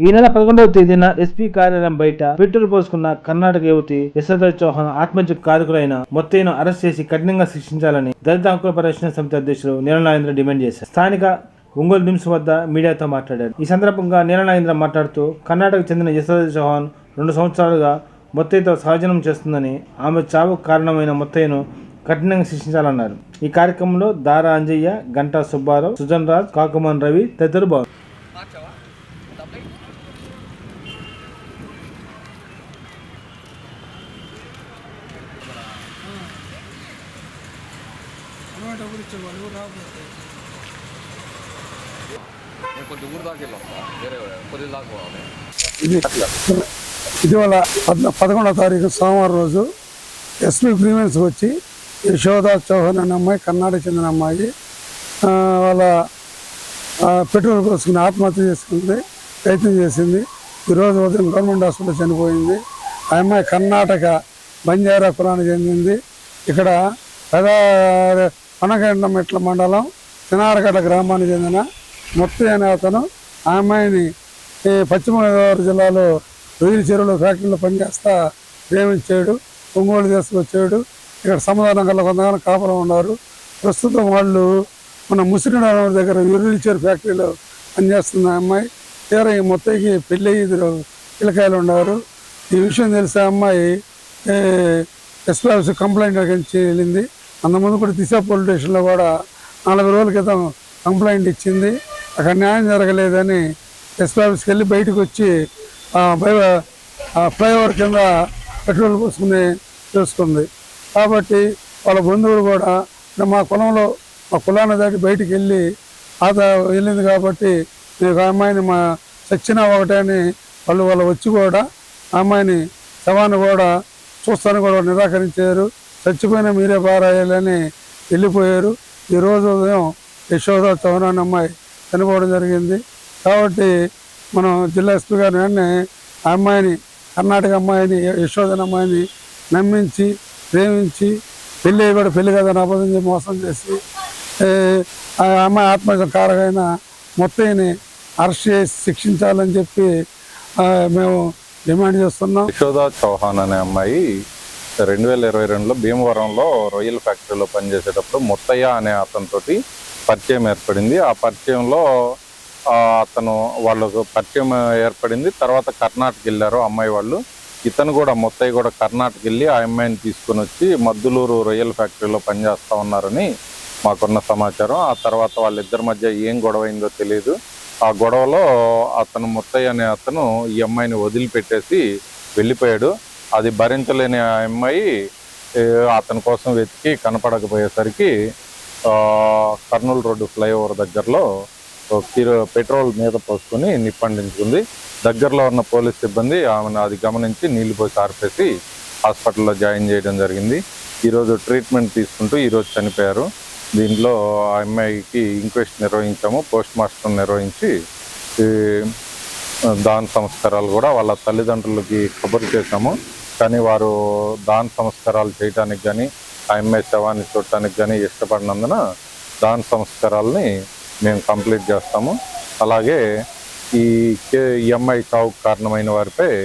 ఈ నెల 11వ తేదీన ఎస్పీ కార్యాలయం బయట పెట్రోల్ పోసుకున్న కర్ణాటక యువతి యశోధర్ చౌహాన్ ఆత్మహత్య కారకులైన మొత్తయ్యను అరెస్ట్ చేసి కఠినంగా శిక్షించాలని దళిత హక్కుల పరిరక్షణ సమితి అధ్యక్షులు నీలనాగేంద్ర డిమాండ్ చేశారు. స్థానిక ఒంగోలు నిమ్స్ వద్ద మీడియాతో మాట్లాడారు. ఈ సందర్భంగా నీలనాగేంద్ర మాట్లాడుతూ కర్ణాటకకు చెందిన యశోధర్ చౌహాన్ 2 సంవత్సరాలుగా మొత్తయ్యతో సహజనం చేస్తుందని, ఆమె చావుకు కారణమైన మొత్తయ్యను కఠినంగా శిక్షించాలన్నారు. ఈ కార్యక్రమంలో దారా అంజయ్య, గంటా సుబ్బారావు, సుజన్ రాజ్, కాకుమన్ రవి తదితరులు బాగున్నారు. ఇటీవల 11వ తారీఖు సోమవారం రోజు ఎస్పీ ప్రీమియన్స్ వచ్చి యశోధా చౌహాన్ అనే అమ్మాయి, కర్ణాటక చెందిన అమ్మాయి, వాళ్ళ పెట్రోల్ పోసుకుని ఆత్మహత్య చేసుకుంది, ప్రయత్నం చేసింది. ఈరోజు ఉదయం గవర్నమెంట్ హాస్పిటల్ చనిపోయింది. ఆ అమ్మాయి కర్ణాటక బంజారా కులానికి చెందింది. ఇక్కడ పనగండమెట్ల మండలం చినారగడ్డ గ్రామానికి చెందిన మొత్తయ్య అనే అతను ఆ అమ్మాయిని పశ్చిమ గోదావరి జిల్లాలో రొయ్యల చెరువులో ఫ్యాక్టరీలో పనిచేస్తా ప్రేమించాడు, ఒంగోలు తీసుకొచ్చాడు. ఇక్కడ సమాధానం కొంతగానో కాపురం ఉన్నారు. ప్రస్తుతం వాళ్ళు మన ముసిరినారాయణ దగ్గర రొయ్యల చెరువు ఫ్యాక్టరీలో పనిచేస్తున్న అమ్మాయి. తీరా ఈ మొత్తకి పెళ్ళి 2 పిల్లకాయలు ఉన్నారు. ఈ విషయం తెలిసే అమ్మాయి ఎస్పీ ఆఫీస్ కంప్లైంట్ వెళ్ళింది. అంతకుముందు కూడా దిశ పోలీస్ స్టేషన్లో కూడా 4 రోజుల క్రితం కంప్లైంట్ ఇచ్చింది. అక్కడ న్యాయం జరగలేదని ఎస్పీ ఆఫీస్కి వెళ్ళి బయటకు వచ్చి ఫ్లైఓవర్ కింద పెట్రోల్ పోసుకుని చూసుకుంది. కాబట్టి వాళ్ళ బంధువులు కూడా మా కులాన్ని దాటి బయటికి వెళ్ళింది కాబట్టి మీకు ఆ అమ్మాయిని మా చచ్చినా ఒకటే అని వాళ్ళు వచ్చి కూడా ఆ అమ్మాయిని శవాన్ని కూడా చూస్తాను కూడా నిరాకరించారు. చచ్చిపోయినా మీరే పారాయాలని వెళ్ళిపోయారు. ఈరోజు ఉదయం యశోధా చౌహాన్ అనే అమ్మాయి చనిపోవడం జరిగింది. కాబట్టి మనం జిల్లా ఎస్పీ గారు వెంటనే ఆ అమ్మాయిని, కర్ణాటక అమ్మాయిని, యశోధన అమ్మాయిని నమ్మించి ప్రేమించి పెళ్లి కదని అబద్ధం చెప్పి మోసం చేసి ఆ అమ్మాయి ఆత్మహత్య కారకైన మొత్తయ్యని అరెస్ట్ చేసి శిక్షించాలని చెప్పి మేము డిమాండ్ చేస్తున్నాం. యశోధా చౌహాన్ అనే అమ్మాయి 2022లో భీమవరంలో రొయ్యల ఫ్యాక్టరీలో పనిచేసేటప్పుడు మొత్తయ్య అనే అతనితోటి పరిచయం ఏర్పడింది. ఆ పరిచయంలో వాళ్ళకు పరిచయం ఏర్పడింది. తర్వాత కర్ణాటక వెళ్ళారు అమ్మాయి వాళ్ళు. ఇతను కూడా మొత్తయ్య కూడా కర్ణాటక వెళ్ళి ఆ అమ్మాయిని తీసుకొని వచ్చి మద్దులూరు రొయ్యల ఫ్యాక్టరీలో పనిచేస్తూ ఉన్నారని మాకున్న సమాచారం. ఆ తర్వాత వాళ్ళిద్దరి మధ్య ఏం గొడవైందో తెలియదు. ఆ గొడవలో అతను మొత్తయ్య అనే అతను ఈ అమ్మాయిని వదిలిపెట్టేసి వెళ్ళిపోయాడు. అది భరించలేని ఆ అమ్మాయి అతని కోసం వెతికి కనపడకపోయేసరికి కర్నూలు రోడ్డు ఫ్లైఓవర్ దగ్గరలో పెట్రోల్ మీద పోసుకొని నిప్పండించుకుంది. దగ్గరలో ఉన్న పోలీస్ సిబ్బంది ఆమెను అది గమనించి నీళ్లు పోసి ఆర్పేసి హాస్పిటల్లో జాయిన్ చేయడం జరిగింది. ఈరోజు ట్రీట్మెంట్ తీసుకుంటూ ఈరోజు చనిపోయారు. దీంట్లో ఆ అమ్మాయికి ఇంక్వెస్ట్ నిర్వహించాము, పోస్ట్ మార్టం నిర్వహించి దాన సంస్కారాలు కూడా వాళ్ళ తల్లిదండ్రులకి కబురు చేశాము. కానీ వారు దాన సంస్కారాలు చేయడానికి కానీ ఆ అమ్మాయి శవాన్ని చూడటానికి కానీ ఇష్టపడినందున దాన సంస్కారాలని మేము కంప్లీట్ చేస్తాము. అలాగే ఈ అమ్మాయి చావుకు కారణమైన వారిపై